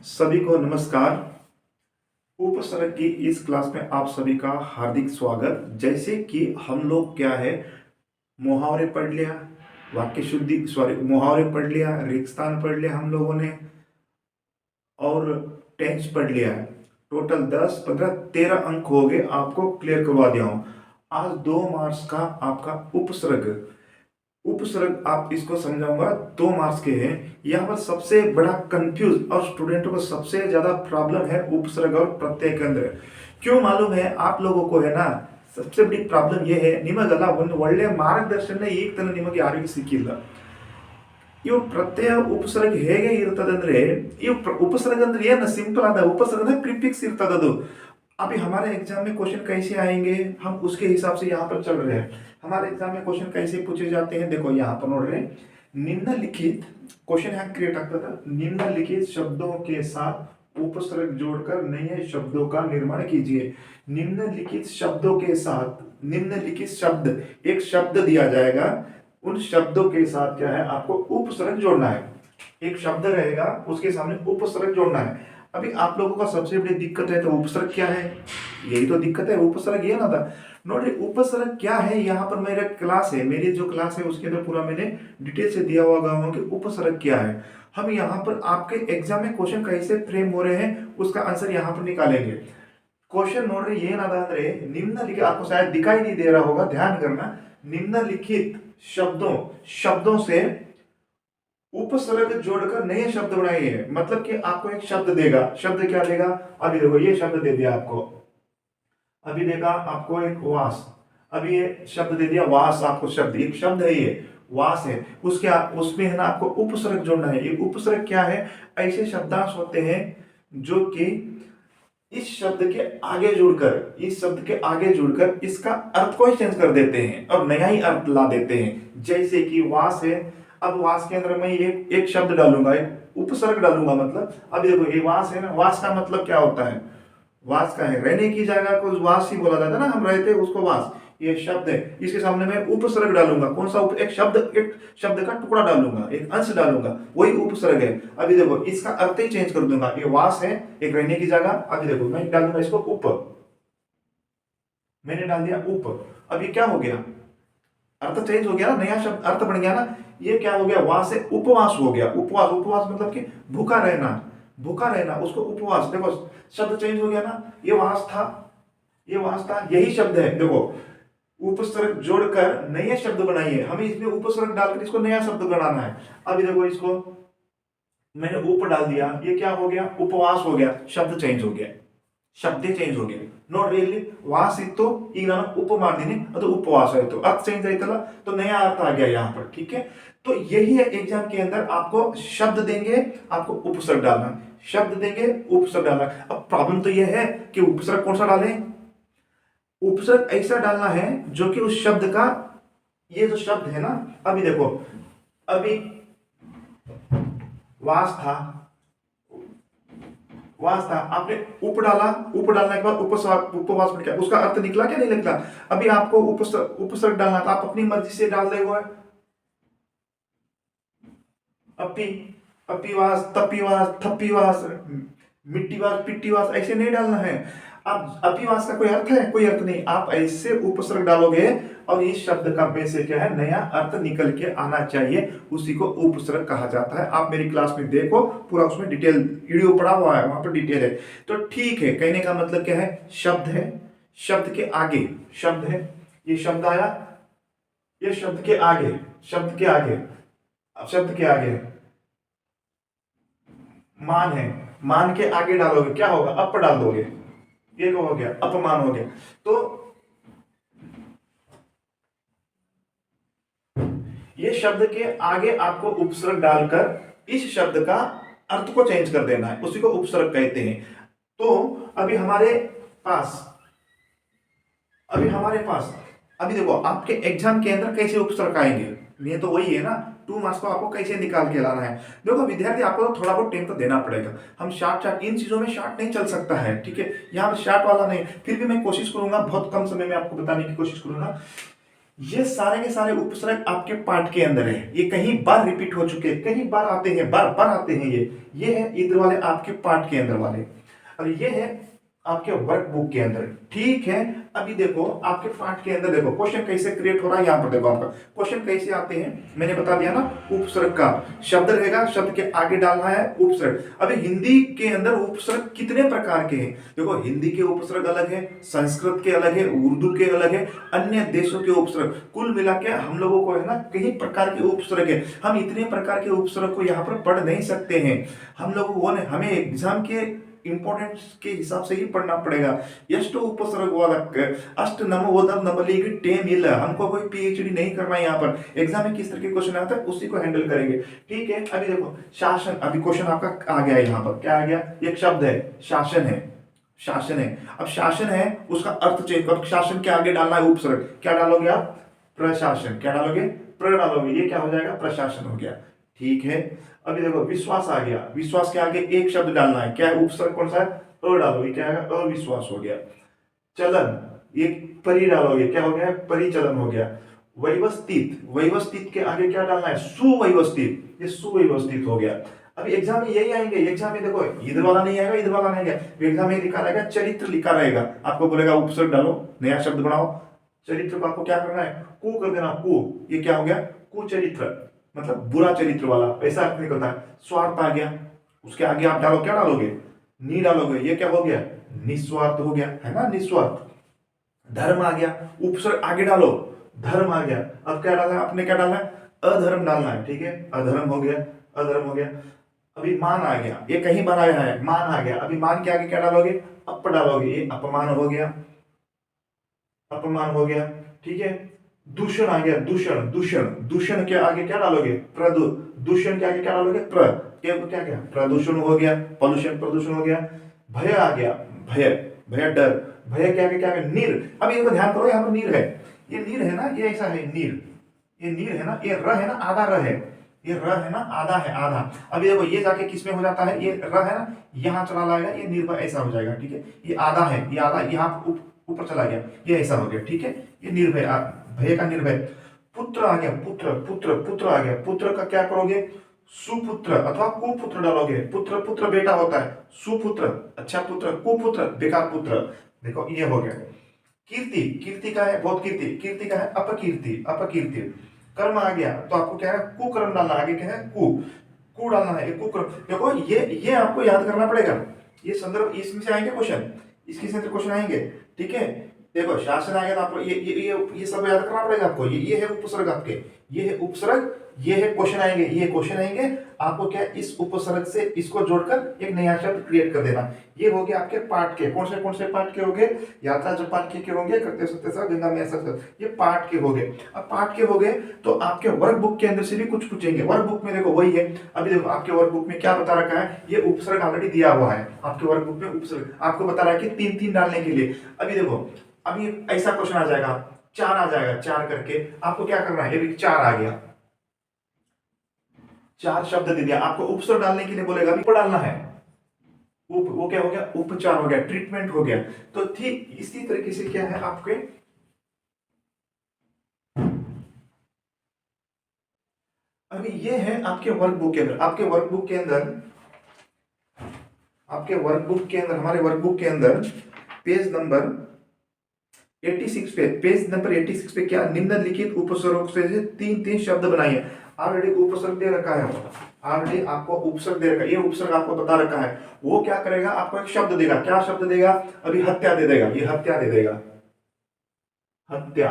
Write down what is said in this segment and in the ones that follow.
सभी को नमस्कार। उपसर्ग की इस क्लास में आप सभी का हार्दिक स्वागत। जैसे कि हम लोग क्या है, मुहावरे पढ़ लिया, वाक्य शुद्धि मुहावरे पढ़ लिया, रिक्तस्थान पढ़ लिया हम लोगों ने, और टेंस पढ़ लिया है। टोटल 10 15 13 अंक हो गए, आपको क्लियर करवा दिया हूं। आज 2 मार्क्स का आपका उपसर्ग उपसर्ग आप इसको समझाऊंगा, 2 मार्क्स के हैं। यहाँ पर सबसे बड़ा कंफ्यूज और स्टूडेंटों को सबसे ज्यादा प्रॉब्लम है उपसर्ग और प्रत्यय केंद्र। क्यों मालूम है आप लोगों को, है ना? सबसे बड़ी प्रॉब्लम ये है, ನಿಮಗೆಲ್ಲ ಒಂದು ಒಳ್ಳೆ ಮಾರ್ಗದರ್ಶನ ಈಗ ತನ ನಿಮಗೆ ಯಾರಿಗೂ ಸಿಕ್ಕಿಲ್ಲ. ಇವು ಪ್ರತ್ಯಯ ಉಪಸರ್ಗ ಹೇಗೆ ಇರ್ತದೆ ಅಂದ್ರೆ, ಉಪಸರ್ಗ ಅಂದ್ರೆ ಏನು ಸಿಂಪಲ್ ಆದ ಉಪಸರ್ಗದ ಪ್ರಿಫಿಕ್ಸ್ ಇರ್ತದದು. अभी हमारे एग्जाम में क्वेश्चन कैसे आएंगे, हम उसके हिसाब से यहाँ पर चल रहे हैं। हमारे एग्जाम में क्वेश्चन कैसे पूछे जाते हैं, देखो यहाँ पर नोट रहे, निम्नलिखित क्वेश्चन यहाँ क्रिएट आता था। निम्नलिखित शब्दों के साथ उपसर्ग जोड़कर नए शब्दों का निर्माण कीजिए। निम्नलिखित शब्दों के साथ, निम्नलिखित शब्द, एक शब्द दिया जाएगा, उन शब्दों के साथ क्या है, आपको उपसर्ग जोड़ना है। एक शब्द रहेगा, उसके सामने उपसर्ग जोड़ना है। अभी आप लोगों का सबसे बड़ी दिक्कत है, तो उपसर्ग क्या है, यही तो दिक्कत है। उपसर्ग ये ना था, नोट उपसर्ग क्या है। यहाँ पर मेरा क्लास है, मेरी जो क्लास है उसके अंदर पूरा मैंने डिटेल से दिया हुआ हूँ कि उपसर्ग क्या है। हम यहाँ पर आपके एग्जाम में क्वेश्चन कैसे फ्रेम हो रहे हैं उसका आंसर यहाँ पर निकालेंगे। क्वेश्चन नोट रहे ये ना निम्नलिखित, आपको शायद दिखाई नहीं दे रहा होगा, ध्यान करना। निम्नलिखित शब्दों से उपसर्ग जोड़कर नए शब्द बनाइए। मतलब कि आपको एक शब्द देगा, शब्द क्या देगा, अभी देखो ये शब्द दे दिया आपको, अभी देगा आपको एक वास, अभी ये शब्द दे दिया वास, आपको शब्द, एक शब्द है ये वास है, उसमें है ना आपको उपसर्ग जोड़ना है। ये उपसर्ग क्या है, ऐसे शब्दांश होते हैं जो कि इस शब्द के आगे जुड़कर, इस शब्द के आगे जुड़कर इसका अर्थ को ही चेंज कर देते हैं और नया ही अर्थ ला देते हैं। जैसे कि वास है, अब वास के अंदर मैं एक शब्द डालूंगा, एक उपसर्ग डालूंगा। मतलब अभी देखो ये वास है ना, वास का मतलब क्या होता है, वास का है रहने की जगह को वास ही बोला जाता है ना, हम रहते हैं उसको वास। ये शब्द है, इसके सामने मैं उपसर्ग डालूंगा। कौन सा एक शब्द का टुकड़ा डालूंगा, एक अंश डालूंगा, वही उपसर्ग है। अभी देखो इसका अर्थ ही चेंज कर दूंगा, ये वास है एक रहने की जगह। अभी देखो मैं डाल दूंगा इसको उप, मैंने डाल दिया उप। अभी क्या हो गया, अर्थ चेंज हो गया ना, नया शब्द अर्थ बन गया ना। ये क्या हो गया, वास से उपवास हो गया। उपवास, उपवास मतलब कि भूखा रहना, भूखा रहना, उसको उपवास। देखो शब्द चेंज हो गया ना, ये वास था, ये वास था, यही शब्द है। देखो उपसर्ग जोड़कर नए शब्द बनाइए, हमें इसमें उपसर्ग डालकर इसको नया शब्द बनाना है। अभी देखो इसको मैंने उप डाल दिया, ये क्या हो गया, उपवास हो गया, शब्द चेंज हो गया, ಶಬ್ದ ಚೇಂಜ್ ಹೋಗಿದೆ ನೋಡ್ರಿ। ಇಲ್ಲಿ ವಾಸ್ ಇತ್ತು, ಈಗ ನಾನು ಉಪ ಮಾಡಿದೀನಿ, ಅದು उपवास ಆಯ್ತು, अर्थ चेंज आयतला, तो नया अर्थ आ गया यहाँ पर। ठीक है, तो यही है एग्जाम के अंदर, आपको शब्द देंगे, आपको उपसर्ग डालना, शब्द देंगे उपसर्ग डालना। अब प्रॉब्लम तो यह है कि उपसर्ग कौन सा डालें। उपसर्ग ऐसा डालना है जो कि उस शब्द का, ये जो शब्द है ना, अभी देखो, अभी वास था, वास था, आपने उप डाला, उप डालने के बाद उपवास बन गया, उसका अर्थ निकला क्या, नहीं निकला। अभी आपको उपसर्ग डालना था, आप अपनी मर्जी से डाल दे। अपी, अपीवास, तपीवास, थप्पीवास, मिट्टीवास, पिट्टीवास, ऐसे नहीं डालना है। अब अपीवास का कोई अर्थ है, कोई अर्थ नहीं। आप ऐसे उपसर्ग डालोगे और इस शब्द का में से क्या है, नया अर्थ निकल के आना चाहिए, उसी को उपसर्ग कहा जाता है। आप मेरी क्लास में देखो, पूरा उसमें डिटेल वीडियो पड़ा हुआ है, वहां पर डिटेल है। तो ठीक है, कहने का मतलब क्या है, शब्द है, शब्द के आगे शब्द है, ये शब्द आया, ये शब्द के आगे, शब्द के आगे, अब शब्द के आगे मान है, मान के आगे डालोगे क्या होगा, अप डाल दोगे, ये क्या हो गया, अपमान हो गया। तो ये शब्द के आगे आपको उपसर्ग डालकर इस शब्द का अर्थ को चेंज कर देना है, उसी को उपसर्ग कहते हैं। तो अभी हमारे पास, अभी देखो आपके एग्जाम के अंदर कैसे उपसर्ग आएंगे, ये तो वही है ना, 2 मार्क्स को आपको कैसे निकाल के लाना है। देखो विद्यार्थी, आपको तो थोड़ा बहुत टाइम तो देना पड़ेगा। हम शार्ट इन चीजों में शार्ट नहीं चल सकता है, ठीक है, यहाँ पर शार्ट वाला नहीं। फिर भी मैं कोशिश करूंगा, बहुत कम समय में आपको बताने की कोशिश करूंगा। ये सारे के सारे उपसर्ग आपके पाठ के अंदर है, ये कहीं बार रिपीट हो चुके हैं, कहीं बार आते हैं, बार बार आते हैं। ये है इधर वाले आपके पाठ के अंदर वाले, और ये है आपके वर्कबुक के अंदर। ठीक है, अभी देखो आपके पाठ के अंदर देखो क्वेश्चन कैसे क्रिएट हो रहा है। यहाँ पर देखो आपका क्वेश्चन कैसे आते हैं, मैंने बता दिया ना। उपसर्ग का शब्द रहेगा, शब्द के आगे डालना है उपसर्ग। अभी हिंदी के अंदर उपसर्ग कितने प्रकार के हैं? देखो हिंदी के उपसर्ग अलग है, संस्कृत के अलग है, उर्दू के अलग है, अन्य देशों के उपसर्ग, कुल मिला के हम लोगों को है ना कई प्रकार के उपसर्ग है। हम इतने प्रकार के उपसर्ग को यहाँ पर पढ़ नहीं सकते हैं। हम लोगों को हमें एग्जाम के इंपॉर्टेंस के हिसाब से ही पढ़ना पड़ेगा। ಎಷ್ಟು ಉಪಸರ್ಗವಾದ अष्ट नम ओदम नबलिग टेम इल, हमको कोई पीएचडी नहीं करना है। यहाँ पर एग्जाम में किस तरह के क्वेश्चन आता है उसी को हैंडल करेंगे। ठीक है, अभी देखो शासन, अभी क्वेश्चन आपका आ गया है। यहाँ पर क्या आ गया, एक शब्द है शासन है, शासन है। अब शासन है उसका अर्थ चेंज, अब शासन के आगे डालना है उपसर्ग, क्या डालोगे आप? प्रशासन। क्या डालोगे? प्र डालोगे, ये क्या हो जाएगा? प्रशासन हो गया। ठीक है, अभी देखो विश्वास आ गया, विश्वास के आगे एक शब्द डालना है, क्या है? उपसर्ग कौन सा है? अ डालोगे, क्या है? अविश्वास हो गया। चलन, एक परि डालोगे, क्या हो गया? परिचलन हो गया। व्यवस्थित, व्यवस्थित के आगे क्या डालना है? सुव्यवस्थित, ये सुव्यवस्थित हो गया। अभी एग्जाम में यही आएंगे, एग्जाम में देखो इधर वाला नहीं आएगा, इधर वाला नहीं आएगा, एग्जाम में लिखा रहेगा चरित्र, लिखा रहेगा, आपको बोलेगा उपसर्ग डालो, नया शब्द बनाओ। चरित्र को आपको क्या करना है? कु कर देना, कु, ये क्या हो गया? कुचरित्र, मतलब बुरा चरित्र वाला, ऐसा अर्थ निकलता है। स्वार्थ आ गया, उसके आगे आप डालो, क्या डालोगे? नी डालोगे, ये क्या हो गया? निस्वार्थ हो गया, है ना, निस्वार्थ। धर्म आ गया, उपसर्ग आगे डालो, धर्म आ गया। अब क्या डालना है आपने? क्या डालना है? अधर्म डालना है। ठीक है, अधर्म हो गया, अधर्म हो गया। अभी मान आ गया, ये कहीं बनाया है, मान आ गया। अभी मान के आगे क्या डालोगे? अप डालोगे, ये अपमान हो गया, अपमान हो गया। ठीक है, दूषण आ गया, दूषण, दूषण, दूषण के आगे क्या डालोगे? प्रदू, दूषण के आगे क्या डालोगे? क्या क्या? प्रदूषण हो गया, पॉल्यूशन, प्रदूषण हो गया। भय आ गया, भय, भय डर, भय के आगे क्या है? नीर। अब इनको ध्यान करो, यहाँ पर नीर है, ये नीर है ना, ये ऐसा है नीर, ये नीर है ना, ये र है ना, आधा र है, ये र है ना, आधा है, आधा। अभी देखो ये जाके किस में हो जाता है? ये र है ना, यहाँ चला लाएगा, ये निर्भय ऐसा हो जाएगा। ठीक है, ये आधा है, ये आधा यहाँ ऊपर चला गया, ये ऐसा हो गया। ठीक है, ये निर्भय, भय का निर्भय। पुत्र आ गया, पुत्र, पुत्र, पुत्र आ गया, पुत्र का क्या करोगे? सुपुत्र अथवा कुपुत्र डालोगे। पुत्र, पुत्र बेटा होता है, सुपुत्र अच्छा पुत्र, कुपुत्र बेकार पुत्र। देखो ये हो गया। कीर्ति, कीर्ति का है बहुत कीर्ति, कीर्ति का है अपकीर्ति, अपकीर्ति। कर्म आ गया, तो आपको क्या है? कुकर्म डालना, आगे क्या है? कु डालना है, कुकर्म। देखो ये आपको याद करना पड़ेगा, ये संदर्भ, इसमें से आएंगे क्वेश्चन, इसके से क्वेश्चन आएंगे। ठीक है, देखो शासन आ गया, तो आपको ये सब याद करना पड़ेगा आपको। ये है उपसर्ग आपके, ये है उपसर्ग, ये है क्वेश्चन आएंगे, ये क्वेश्चन आएंगे। आपको क्या, इस उपसर्ग से इसको जोड़कर एक नया शब्द क्रिएट कर देना। ये हो गया आपके पाठ के, कौन से पाठ के हो गए? यात्रा जपान के होंगे, करते सत्य सर, गंगा में सर, ये पाठ के हो गए। अब पाठ के हो गए तो आपके वर्क बुक के अंदर से भी कुछ पूछेंगे। वर्क बुक में देखो वही है, अभी देखो आपके वर्क बुक में क्या बता रखा है? ये उपसर्ग ऑलरेडी दिया हुआ है आपके वर्क बुक में, उपसर्ग आपको बता रहा है कि 3-3 डालने के लिए। अभी देखो, अभी ऐसा क्वेश्चन आ जाएगा, 4 आ जाएगा, 4 करके आपको क्या करना है? 4 आ गया, 4 शब्द दे दिया, आपको उपसर्ग डालने के लिए बोलेगा, अभी डालना है वो क्या हो गया? उपचार हो गया, ट्रीटमेंट हो गया। तो ठीक इसी तरीके से क्या है आपके, अभी ये है आपके वर्कबुक के अंदर, आपके वर्कबुक के अंदर, आपके वर्कबुक के अंदर, हमारे वर्कबुक के अंदर पेज नंबर 86 पे, पेज नंबर 86 पे क्या, निम्नलिखित उपसर्ग से 3-3 शब्द बनाइए। ऑलरेडी उपसर्ग दे रखा है, ऑलरेडी आपको उपसर्ग दे रखा है, ये उपसर्ग आपको बता रखा है। वो क्या करेगा? आपको एक शब्द देगा, क्या शब्द देगा? अभी हत्या दे देगा, ये हत्या दे देगा, हत्या,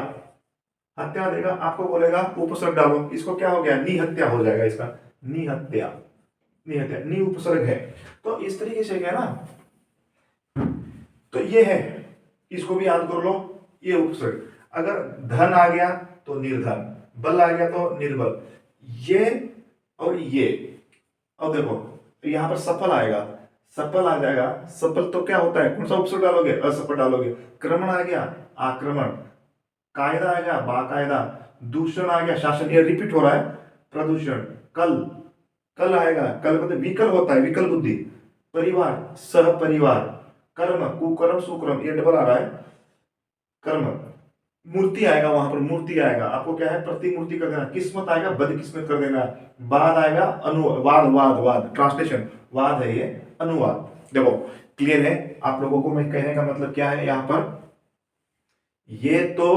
हत्या देगा। आपको बोलेगा उपसर्ग डालो, इसको क्या हो गया? निहत्या हो जाएगा इसका, निहत्या, निहत्या, नि उपसर्ग है। तो इस तरीके से क्या ना, तो ये है, इसको भी याद कर लो, ये उपसर्ग। अगर धन आ गया तो निर्धन, बल आ गया तो निर्बल, ये और ये। अब देखो यहां पर सफल आएगा, सफल आ जाएगा, सफल तो क्या होता है? कौन सा उपसर्ग डालोगे? असफल डालोगे। क्रमण आ गया, आक्रमण। कायदा आ गया, बाकायदा। दूषण आ गया, शासन, ये रिपीट हो रहा है, प्रदूषण। कल, कल आएगा, कल मतलब विकल होता है, विकल बुद्धि। परिवार, सह परिवार। कर्म, कुकर्म, सुकर्म, ये डबल आ रहा है, कर्म। मूर्ति आएगा, वहां पर मूर्ति आएगा, आपको क्या है प्रतिमूर्ति कर देना, किस्मत आएगा बदकिस्मत कर देना, बाद आएगा अनुवाद, वाद वाद ट्रांसलेशन, वाद है ये अनुवाद। देखो क्लियर है आप लोगों को मैं कहने का मतलब क्या है यहाँ पर, ये तो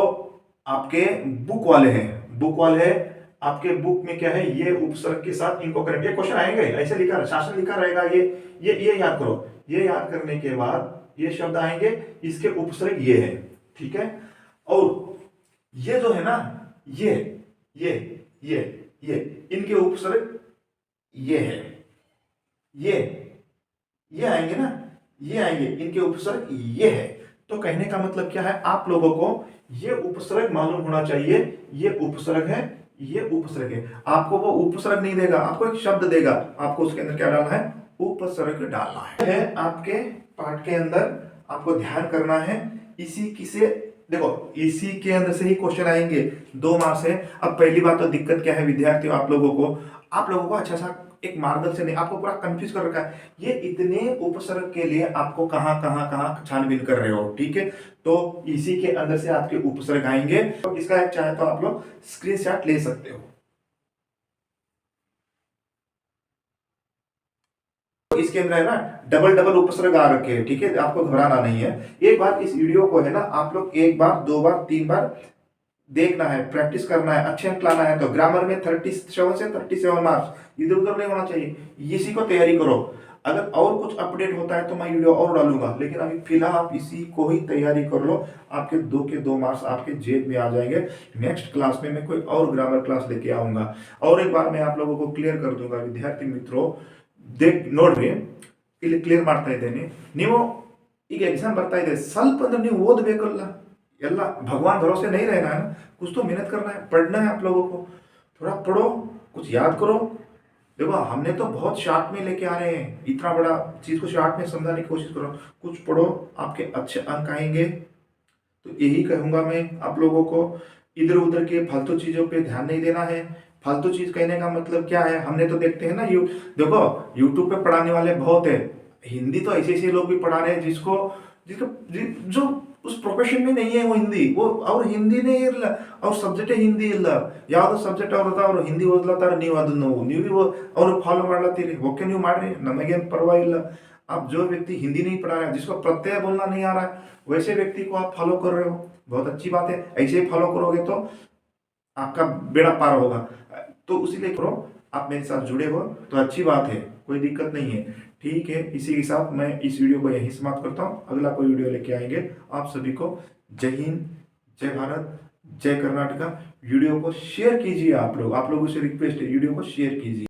आपके बुक वाले हैं, बुक वाले हैं आपके बुक में क्या है, ये उपसर्ग के साथ इनको करेंट, ये क्वेश्चन आएंगे ऐसे लिखा शासन लिखा रहेगा, ये याद करो, ये याद करने के बाद ये शब्द आएंगे, इसके उपसर्ग ये है, ठीक है। और ये जो है ना, ये ये ये ये इनके उपसर्ग ये है, ये आएंगे ना, ये आएंगे, इनके उपसर्ग ये है। तो कहने का मतलब क्या है, आप लोगों को ये उपसर्ग मालूम होना चाहिए, ये उपसर्ग है, ये उपसर्ग है। आपको वो उपसर्ग नहीं देगा, आपको एक शब्द देगा, आपको उसके अंदर क्या डालना है, उपसर्ग डालना है आपके पाठ के अंदर, आपको ध्यान करना है। इसी किसे देखो, इसी के अंदर से ही क्वेश्चन आएंगे, 2 मार्क्स है। अब पहली बात तो दिक्कत क्या है विद्यार्थियों, आप लोगों को अच्छा सा एक मार्गदर्शन नहीं, आपको पूरा कंफ्यूज कर रखा है, ये इतने उपसर्ग के लिए आपको कहां कहां कहां छानबीन कर रहे हो, ठीक है। तो इसी के अंदर से आपके उपसर्ग आएंगे, तो इसका एक चाहे तो आप लोग स्क्रीनशॉट ले सकते हो। इसके अंदर है ना डबल डबल उपसर्ग आ रखे हैं, ठीक है, आपको घबराना नहीं है। एक बार इस वीडियो को है ना आप लोग 1 बार 2 बार 3 बार देखना है, प्रैक्टिस करना है, अच्छे अंक लाना है। तो ग्रामर में 37 से 37 मार्क्स, इधर उधर नहीं होना चाहिए, इसी को तैयारी करो। अगर और कुछ अपडेट होता है तो मैं वीडियो और डालूंगा, लेकिन अभी फिलहाल आप इसी को ही तैयारी कर लो, आपके 2 के 2 मार्क्स आपके जेब में आ जाएंगे। नेक्स्ट क्लास में मैं कोई और ग्रामर क्लास लेके आऊंगा। और एक बार मैं आप लोगों को क्लियर कर दूंगा विद्यार्थी मित्रों, देख ನೋಡ್ರಿ ಇಲ್ಲಿ ಕ್ಲಿಯರ್ ಮಾಡ್ತಾ ಇದ್ದೇನೆ, ನೀವು ಈಗ एग्जाम ಬರ್ತಾ ಇದೆ, ಸ್ವಲ್ಪ ಅಂದ್ರೆ ನೀವು ಓದಬೇಕಲ್ಲ, ಎಲ್ಲ भगवान भरोसे नहीं रहना है ना, कुछ तो मेहनत करना है, पढ़ना है आप लोगों को, थोड़ा पढ़ो, कुछ याद करो। देखो हमने तो बहुत शॉर्ट में लेके आ रहे हैं, इतना बड़ा चीज को शॉर्ट में समझाने की कोशिश करो, कुछ पढ़ो, आपके अच्छे अंक आएंगे। तो यही कहूंगा मैं आप लोगों को, इधर उधर के फालतू चीजों पे ध्यान नहीं देना है। फालतू चीज कहने का मतलब क्या है, हमने तो देखते हैं ना, देखो यूट्यूब पे पढ़ाने वाले बहुत है, हिंदी तो ऐसे ऐसे लोग भी पढ़ा रहे हैं जो उस प्रोफेशन में नहीं है वो हिंदी, वो और ಹಿಂದಿನೇ ಇರಲ್ಲ, ಅವ್ರ ಸಬ್ಜೆಕ್ಟೇ ಹಿಂದಿ ಇಲ್ಲ, ಯಾವ್ದೋ ಸಬ್ಜೆಕ್ಟ್ ಅವ್ರದ ಅವ್ರು ಹಿಂದಿ ಓದ್ಲತ್ತಾರ, ನೀವು ಅದನ್ನ ನೀವು ಅವ್ರು ಫಾಲೋ ಮಾಡ್ಲತ್ತೀರಿ, ಓಕೆ ನೀವು ಮಾಡ್ರಿ, ನಮಗೇನು ಪರವಾಗಿಲ್ಲ। अब जो व्यक्ति हिंदी नहीं पढ़ा रहा है, जिसको प्रत्यय बोलना नहीं आ रहा है, वैसे व्यक्ति को आप फॉलो कर रहे हो, बहुत अच्छी बात है। ऐसे ही फॉलो करोगे तो आपका बेड़ा पार होगा। तो उसीलिए करो, आप मेरे साथ जुड़े हो तो अच्छी बात है, कोई दिक्कत नहीं है, ठीक है। इसी के साथ मैं इस वीडियो को यहीं समाप्त करता हूँ, अगला कोई वीडियो लेके आएंगे। आप सभी को जय हिंद, जय भारत, जय कर्नाटका। वीडियो को शेयर कीजिए, आप लोगों से रिक्वेस्ट है, वीडियो को शेयर कीजिए।